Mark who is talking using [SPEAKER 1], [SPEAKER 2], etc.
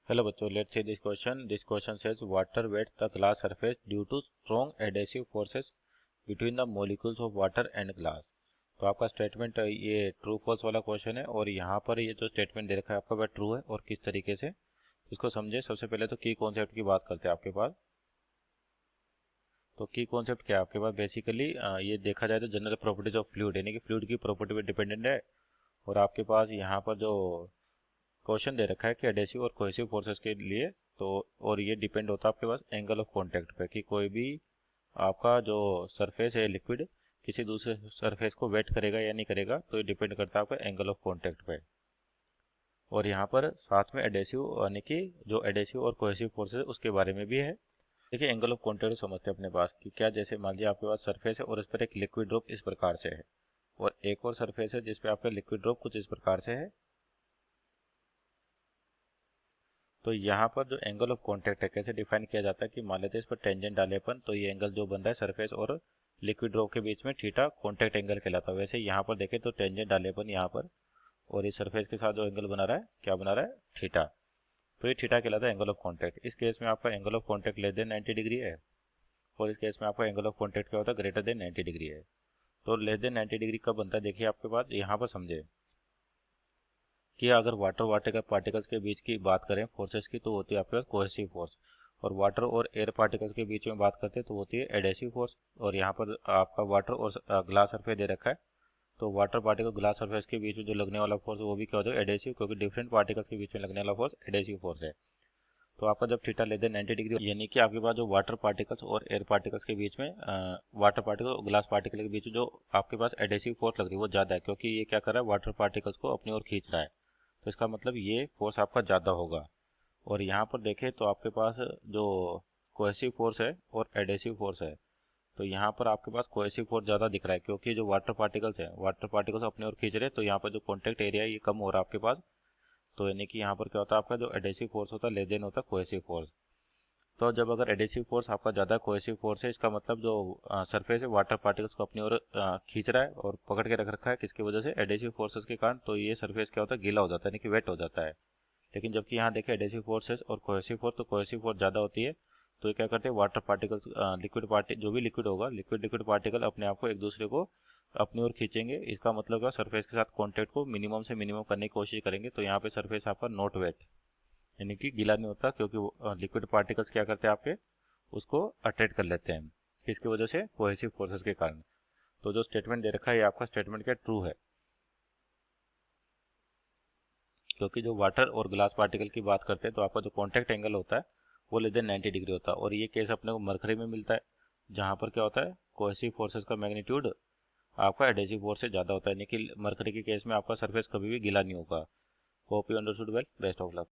[SPEAKER 1] Hello बच्चों, let's see this question. This question says water wets the glass surface due to strong adhesive forces between the molecules of water and glass. तो आपका statement ये true false वाला question है और यहाँ पर ये जो स्टेटमेंट दे रखा है आपका वह ट्रू है और किस तरीके से इसको समझे। सबसे पहले तो की कॉन्सेप्ट की बात करते हैं आपके पास। तो की कॉन्सेप्ट क्या है आपके पास, बेसिकली ये देखा जाए तो जनरल प्रॉपर्टीज ऑफ फ्लूइड यानी कि फ्लूइड की प्रॉपर्टी पे डिपेंडेंट है। और आपके पास यहाँ पर जो क्वेश्चन दे रखा है कि एडेसिव और कोहेसिव फोर्सेस के लिए, तो और ये डिपेंड होता है आपके पास एंगल ऑफ कांटेक्ट पे कि कोई भी आपका जो सरफेस है लिक्विड किसी दूसरे सरफेस को वेट करेगा या नहीं करेगा, तो ये डिपेंड करता है आपका एंगल ऑफ कांटेक्ट पे। और यहाँ पर साथ में एडेसिव यानी कि जो एडेसिव और कोहेसिव फोर्सेस उसके बारे में भी है। देखिए एंगल ऑफ कांटेक्ट समझते हैं अपने पास कि क्या, जैसे मान लीजिए आपके पास सरफेस है और इस पर एक लिक्विड ड्रॉप इस प्रकार से है और एक और सरफेस है जिस पे आपका लिक्विड ड्रॉप कुछ इस प्रकार से है। तो यहाँ पर जो एंगल ऑफ कांटेक्ट है कैसे डिफाइन किया जाता है कि मान लेते हैं इस पर टेंजेंट डाले अपन, तो ये एंगल जो बन रहा है सरफेस और लिक्विड ड्रॉप के बीच में थीटा कांटेक्ट एंगल कहलाता है। वैसे यहाँ पर देखें तो टेंजेंट डाले अपन यहाँ पर और इस सरफेस के साथ जो एंगल बना रहा है क्या बना रहा है, थीटा। तो ये थीटा कहलाता है एंगल ऑफ कॉन्टैक्ट। इस केस में आपका angle of contact less than 90 degree है और इस केस में आपका एंगल ऑफ कॉन्टैक्ट क्या होता है, ग्रेटर देन 90 डिग्री है। तो लेस देन 90 डिग्री कब बनता है, देखिए आपके पास यहाँ पर समझे कि अगर वाटर वाटर पार्टिकल्स के बीच की बात करें फोर्सेस की, तो होती है आपके पास कोहेसिव फोर्स। और वाटर और एयर पार्टिकल्स के बीच में बात करते हैं तो होती है एडेसिव फोर्स। और यहाँ पर आपका वाटर और ग्लास सरफेस दे रखा है, तो वाटर पार्टिकल ग्लास सरफेस के बीच में जो लगने वाला फोर्स वो भी क्या होता है, एडेसिव, क्योंकि डिफरेंट पार्टिकल्स के बीच में लगने वाला फोर्स एडेसिव फोर्स है। तो आपका जब थीटा लेस देन 90 डिग्री यानी कि आपके पास जो वाटर पार्टिकल्स और एयर पार्टिकल्स के बीच में वाटर पार्टिकल और ग्लास पार्टिकल के बीच में जो आपके पास एडेसिव फोर्स लग रही है वो ज़्यादा है, क्योंकि ये क्या कर रहा है, वाटर पार्टिकल्स को अपनी ओर खींच रहा है। तो इसका मतलब ये फोर्स आपका ज़्यादा होगा। और यहाँ पर देखें तो आपके पास जो कोहेसिव फोर्स है और एडेसिव फोर्स है, तो यहाँ पर आपके पास कोहेसिव फोर्स ज़्यादा दिख रहा है क्योंकि जो वाटर पार्टिकल्स अपनी ओर खींच रहे हैं, तो यहाँ पर जो कॉन्टैक्ट एरिया है ये कम हो रहा है आपके पास। तो यानी कि यहाँ पर क्या होता है, आपका जो एडेसिव फोर्स होता है लेस देन होता है कोहेसिव फोर्स। तो जब अगर एडेसिव फोर्स आपका ज़्यादा कोहेसिव फोर्स है, इसका मतलब जो सरफेस है वाटर पार्टिकल्स को अपनी ओर खींच रहा है और पकड़ के रख रखा है, किसकी वजह से, एडेसिव फोर्सेस के कारण। तो ये सरफेस क्या होता है, गीला हो जाता है यानी कि वेट हो जाता है। लेकिन जबकि यहाँ देखें एडेसिव फोर्सेस और कोहेसिव फोर्स, तो कोहेसिव फोर्स ज़्यादा होती है। तो ये क्या करते हैं, वाटर पार्टिकल्स लिक्विड पार्टी जो भी लिक्विड होगा, लिक्विड पार्टिकल अपने आप को एक दूसरे को अपनी ओर खींचेंगे। इसका मतलब है सरफेस के साथ कॉन्टैक्ट को मिनिमम से मिनिमम करने की कोशिश करेंगे। तो यहाँ पे सरफेस आपका नॉट वेट यानी कि गीला नहीं होता, क्योंकि लिक्विड पार्टिकल्स क्या करते हैं आपके उसको अट्रैक्ट कर लेते हैं, किसकी वजह से, कोहेसिव फोर्सेस के कारण। तो जो स्टेटमेंट दे रखा है ये आपका स्टेटमेंट क्या ट्रू है, क्योंकि जो वाटर और ग्लास पार्टिकल की बात करते हैं तो आपका जो कॉन्टैक्ट एंगल होता है वो लेस देन 90 डिग्री होता है। और ये केस अपने को मरकरी में मिलता है, जहाँ पर क्या होता है, कोहेसिव फोर्सेस का मैग्नीट्यूड आपका एडेसिव फोर्स से ज़्यादा होता है, यानी कि मरकरी के केस में आपका सरफेस कभी भी गीला नहीं होगा। Hope you understood well, best of luck.